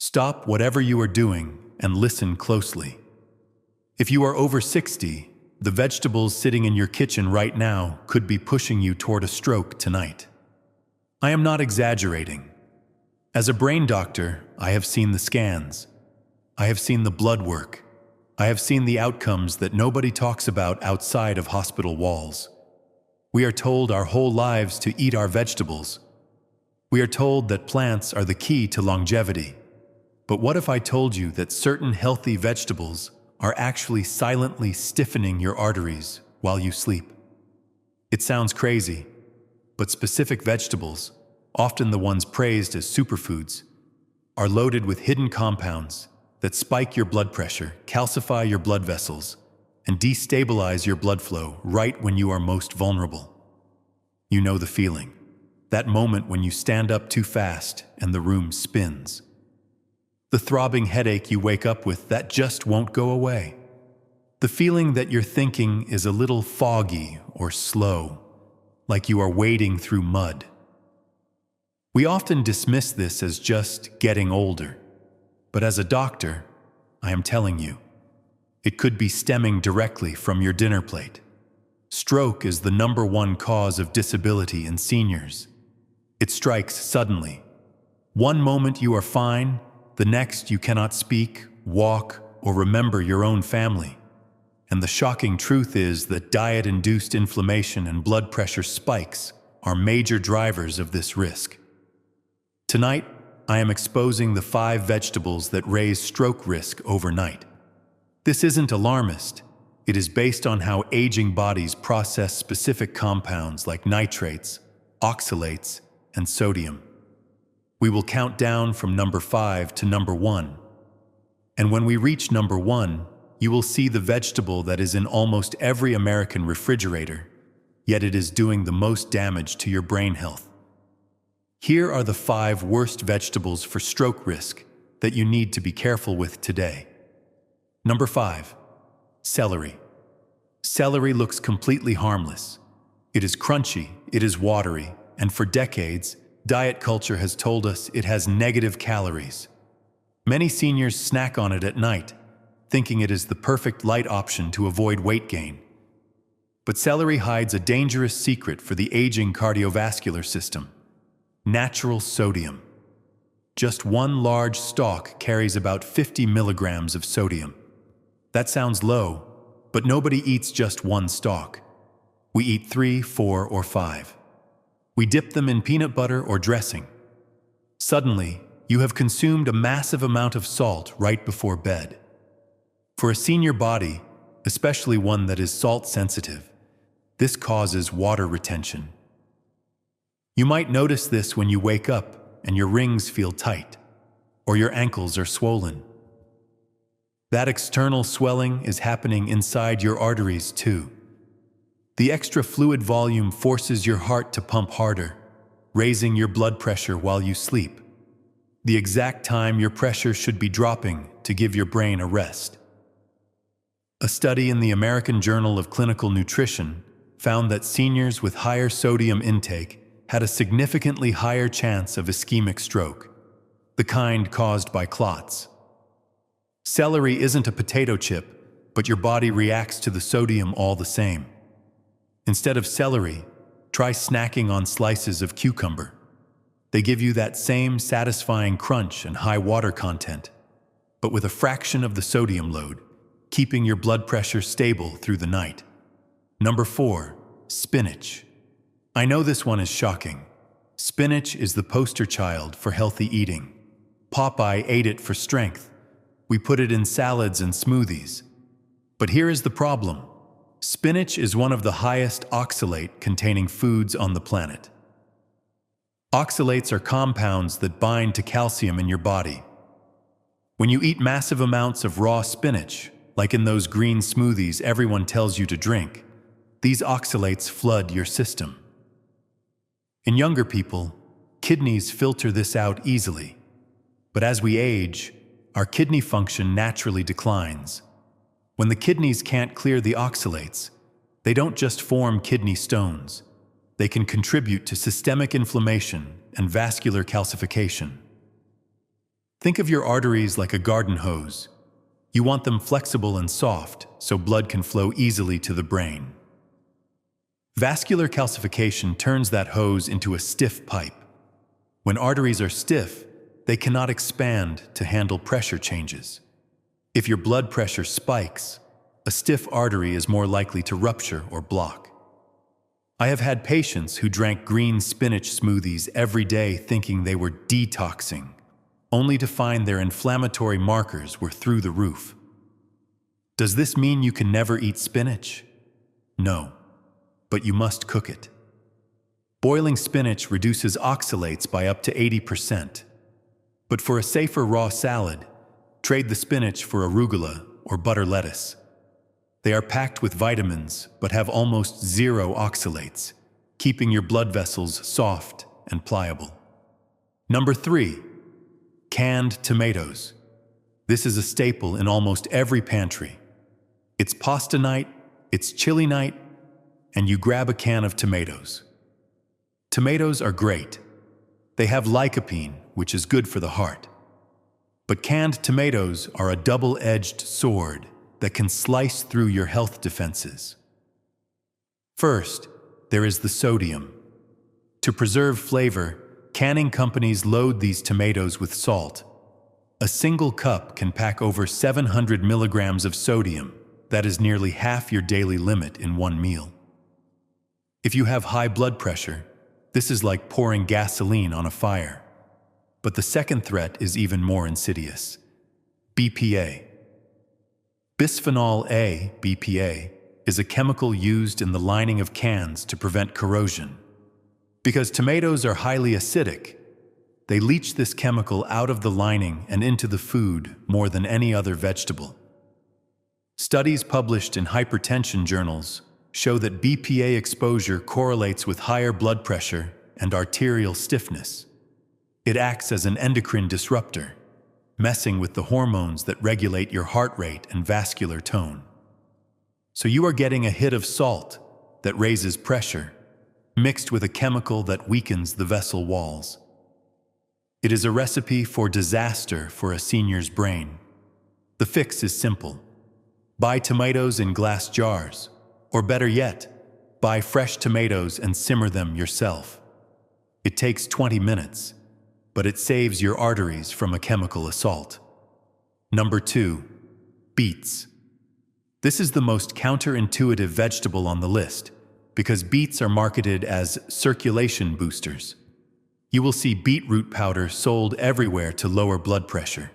Stop whatever you are doing and listen closely. If you are over 60, the vegetables sitting in your kitchen right now could be pushing you toward a stroke tonight. I am not exaggerating. As a brain doctor, I have seen the scans. I have seen the blood work. I have seen the outcomes that nobody talks about outside of hospital walls. We are told our whole lives to eat our vegetables. We are told that plants are the key to longevity. But what if I told you that certain healthy vegetables are actually silently stiffening your arteries while you sleep? It sounds crazy, but specific vegetables, often the ones praised as superfoods, are loaded with hidden compounds that spike your blood pressure, calcify your blood vessels, and destabilize your blood flow right when you are most vulnerable. You know the feeling. That moment when you stand up too fast and the room spins. The throbbing headache you wake up with that just won't go away. The feeling that your thinking is a little foggy or slow, like you are wading through mud. We often dismiss this as just getting older, but as a doctor, I am telling you, it could be stemming directly from your dinner plate. Stroke is the #1 cause of disability in seniors. It strikes suddenly. One moment you are fine, the next you cannot speak, walk, or remember your own family. And the shocking truth is that diet-induced inflammation and blood pressure spikes are major drivers of this risk. Tonight, I am exposing the 5 vegetables that raise stroke risk overnight. This isn't alarmist. It is based on how aging bodies process specific compounds like nitrates, oxalates, and sodium. We will count down from number 5 to number 1. And when we reach number 1, you will see the vegetable that is in almost every American refrigerator, yet it is doing the most damage to your brain health. Here are the 5 worst vegetables for stroke risk that you need to be careful with today. Number 5, celery. Celery looks completely harmless. It is crunchy, it is watery, and for decades, diet culture has told us it has negative calories. Many seniors snack on it at night, thinking it is the perfect light option to avoid weight gain. But celery hides a dangerous secret for the aging cardiovascular system: natural sodium. Just one large stalk carries about 50 milligrams of sodium. That sounds low, but nobody eats just one stalk. We eat 3, 4, or 5. We dip them in peanut butter or dressing. Suddenly, you have consumed a massive amount of salt right before bed. For a senior body, especially one that is salt sensitive, this causes water retention. You might notice this when you wake up and your rings feel tight, or your ankles are swollen. That external swelling is happening inside your arteries too. The extra fluid volume forces your heart to pump harder, raising your blood pressure while you sleep, the exact time your pressure should be dropping to give your brain a rest. A study in the American Journal of Clinical Nutrition found that seniors with higher sodium intake had a significantly higher chance of ischemic stroke, the kind caused by clots. Celery isn't a potato chip, but your body reacts to the sodium all the same. Instead of celery, try snacking on slices of cucumber. They give you that same satisfying crunch and high water content, but with a fraction of the sodium load, keeping your blood pressure stable through the night. Number 4, spinach. I know this one is shocking. Spinach is the poster child for healthy eating. Popeye ate it for strength. We put it in salads and smoothies. But here is the problem. Spinach is one of the highest oxalate-containing foods on the planet. Oxalates are compounds that bind to calcium in your body. When you eat massive amounts of raw spinach, like in those green smoothies everyone tells you to drink, these oxalates flood your system. In younger people, kidneys filter this out easily. But as we age, our kidney function naturally declines. When the kidneys can't clear the oxalates, they don't just form kidney stones. They can contribute to systemic inflammation and vascular calcification. Think of your arteries like a garden hose. You want them flexible and soft so blood can flow easily to the brain. Vascular calcification turns that hose into a stiff pipe. When arteries are stiff, they cannot expand to handle pressure changes. If your blood pressure spikes, a stiff artery is more likely to rupture or block. I have had patients who drank green spinach smoothies every day thinking they were detoxing, only to find their inflammatory markers were through the roof. Does this mean you can never eat spinach? No, but you must cook it. Boiling spinach reduces oxalates by up to 80%. But for a safer raw salad, trade the spinach for arugula or butter lettuce. They are packed with vitamins but have almost zero oxalates, keeping your blood vessels soft and pliable. Number 3. Canned tomatoes. This is a staple in almost every pantry. It's pasta night, it's chili night, and you grab a can of tomatoes. Tomatoes are great. They have lycopene, which is good for the heart. But canned tomatoes are a double-edged sword that can slice through your health defenses. First, there is the sodium. To preserve flavor, canning companies load these tomatoes with salt. A single cup can pack over 700 milligrams of sodium. That is nearly half your daily limit in one meal. If you have high blood pressure, this is like pouring gasoline on a fire. But the second threat is even more insidious. BPA. Bisphenol A, BPA, is a chemical used in the lining of cans to prevent corrosion. Because tomatoes are highly acidic, they leach this chemical out of the lining and into the food more than any other vegetable. Studies published in hypertension journals show that BPA exposure correlates with higher blood pressure and arterial stiffness. It acts as an endocrine disruptor, messing with the hormones that regulate your heart rate and vascular tone. So you are getting a hit of salt that raises pressure, mixed with a chemical that weakens the vessel walls. It is a recipe for disaster for a senior's brain. The fix is simple. Buy tomatoes in glass jars, or better yet, buy fresh tomatoes and simmer them yourself. It takes 20 minutes, but it saves your arteries from a chemical assault. Number 2, beets. This is the most counterintuitive vegetable on the list because beets are marketed as circulation boosters. You will see beetroot powder sold everywhere to lower blood pressure.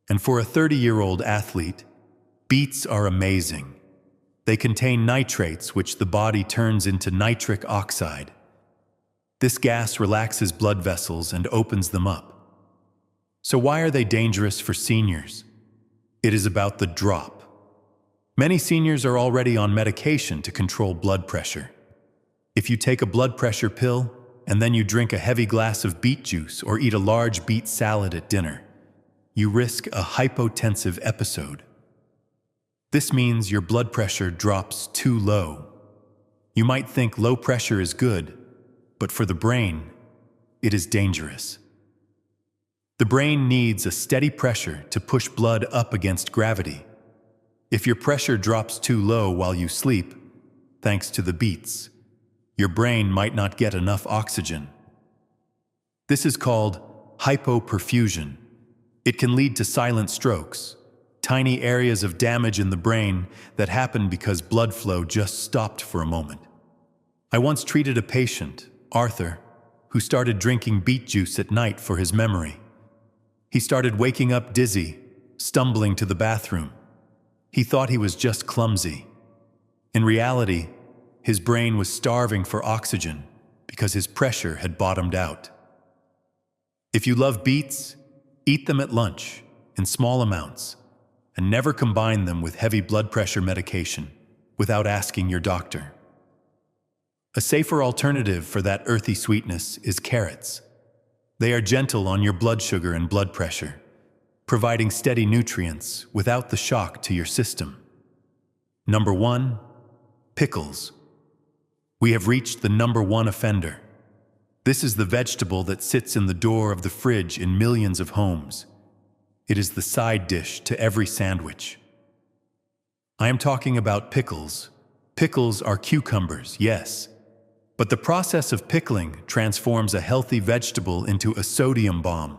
And for a 30-year-old athlete, beets are amazing. They contain nitrates, which the body turns into nitric oxide. This gas relaxes blood vessels and opens them up. So why are they dangerous for seniors? It is about the drop. Many seniors are already on medication to control blood pressure. If you take a blood pressure pill and then you drink a heavy glass of beet juice or eat a large beet salad at dinner, you risk a hypotensive episode. This means your blood pressure drops too low. You might think low pressure is good, but for the brain, it is dangerous. The brain needs a steady pressure to push blood up against gravity. If your pressure drops too low while you sleep, thanks to the beets, your brain might not get enough oxygen. This is called hypoperfusion. It can lead to silent strokes, tiny areas of damage in the brain that happen because blood flow just stopped for a moment. I once treated a patient, Arthur, who started drinking beet juice at night for his memory. He started waking up dizzy, stumbling to the bathroom. He thought he was just clumsy. In reality, his brain was starving for oxygen because his pressure had bottomed out. If you love beets, eat them at lunch in small amounts and never combine them with heavy blood pressure medication without asking your doctor. A safer alternative for that earthy sweetness is carrots. They are gentle on your blood sugar and blood pressure, providing steady nutrients without the shock to your system. Number 1, pickles. We have reached the number 1 offender. This is the vegetable that sits in the door of the fridge in millions of homes. It is the side dish to every sandwich. I am talking about pickles. Pickles are cucumbers, yes. But the process of pickling transforms a healthy vegetable into a sodium bomb.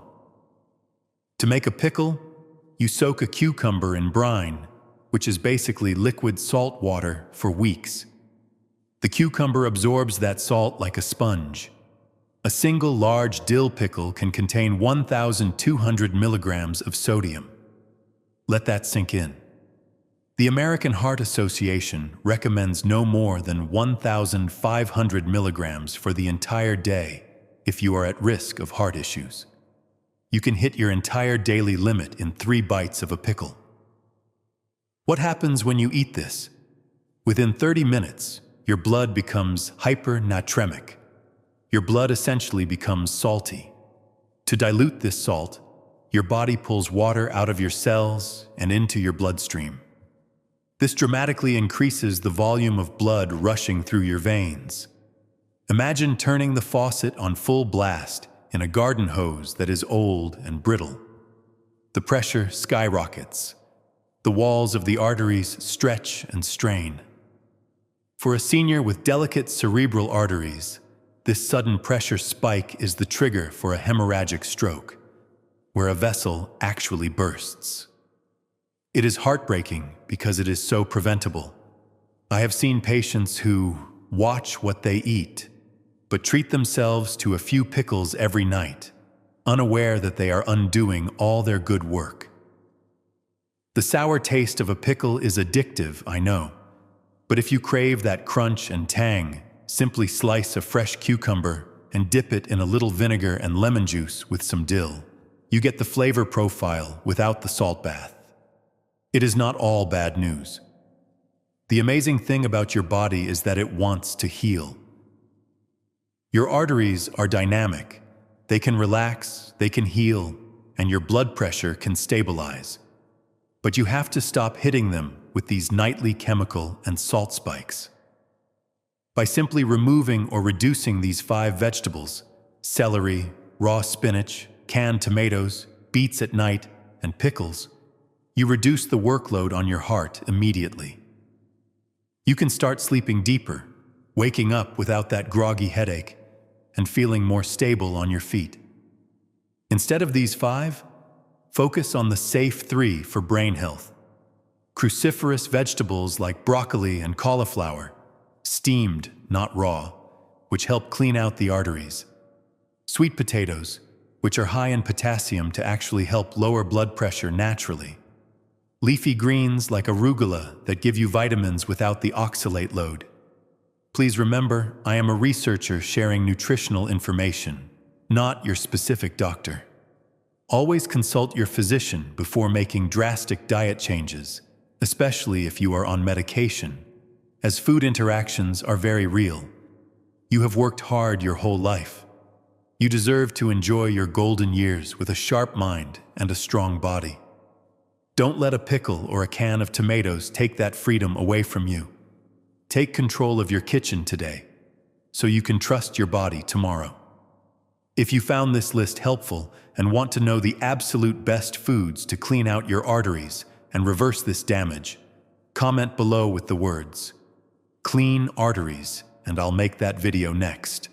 To make a pickle, you soak a cucumber in brine, which is basically liquid salt water, for weeks. The cucumber absorbs that salt like a sponge. A single large dill pickle can contain 1,200 milligrams of sodium. Let that sink in. The American Heart Association recommends no more than 1,500 milligrams for the entire day if you are at risk of heart issues. You can hit your entire daily limit in 3 bites of a pickle. What happens when you eat this? Within 30 minutes, your blood becomes hypernatremic. Your blood essentially becomes salty. To dilute this salt, your body pulls water out of your cells and into your bloodstream. This dramatically increases the volume of blood rushing through your veins. Imagine turning the faucet on full blast in a garden hose that is old and brittle. The pressure skyrockets. The walls of the arteries stretch and strain. For a senior with delicate cerebral arteries, this sudden pressure spike is the trigger for a hemorrhagic stroke, where a vessel actually bursts. It is heartbreaking because it is so preventable. I have seen patients who watch what they eat, but treat themselves to a few pickles every night, unaware that they are undoing all their good work. The sour taste of a pickle is addictive, I know, but if you crave that crunch and tang, simply slice a fresh cucumber and dip it in a little vinegar and lemon juice with some dill. You get the flavor profile without the salt bath. It is not all bad news. The amazing thing about your body is that it wants to heal. Your arteries are dynamic. They can relax, they can heal, and your blood pressure can stabilize. But you have to stop hitting them with these nightly chemical and salt spikes. By simply removing or reducing these 5 vegetables, celery, raw spinach, canned tomatoes, beets at night, and pickles, you reduce the workload on your heart immediately. You can start sleeping deeper, waking up without that groggy headache, and feeling more stable on your feet. Instead of these 5, focus on the safe 3 for brain health. Cruciferous vegetables like broccoli and cauliflower, steamed, not raw, which help clean out the arteries. Sweet potatoes, which are high in potassium to actually help lower blood pressure naturally. Leafy greens like arugula that give you vitamins without the oxalate load. Please remember, I am a researcher sharing nutritional information, not your specific doctor. Always consult your physician before making drastic diet changes, especially if you are on medication, as food interactions are very real. You have worked hard your whole life. You deserve to enjoy your golden years with a sharp mind and a strong body. Don't let a pickle or a can of tomatoes take that freedom away from you. Take control of your kitchen today, so you can trust your body tomorrow. If you found this list helpful and want to know the absolute best foods to clean out your arteries and reverse this damage, comment below with the words, "Clean arteries," and I'll make that video next.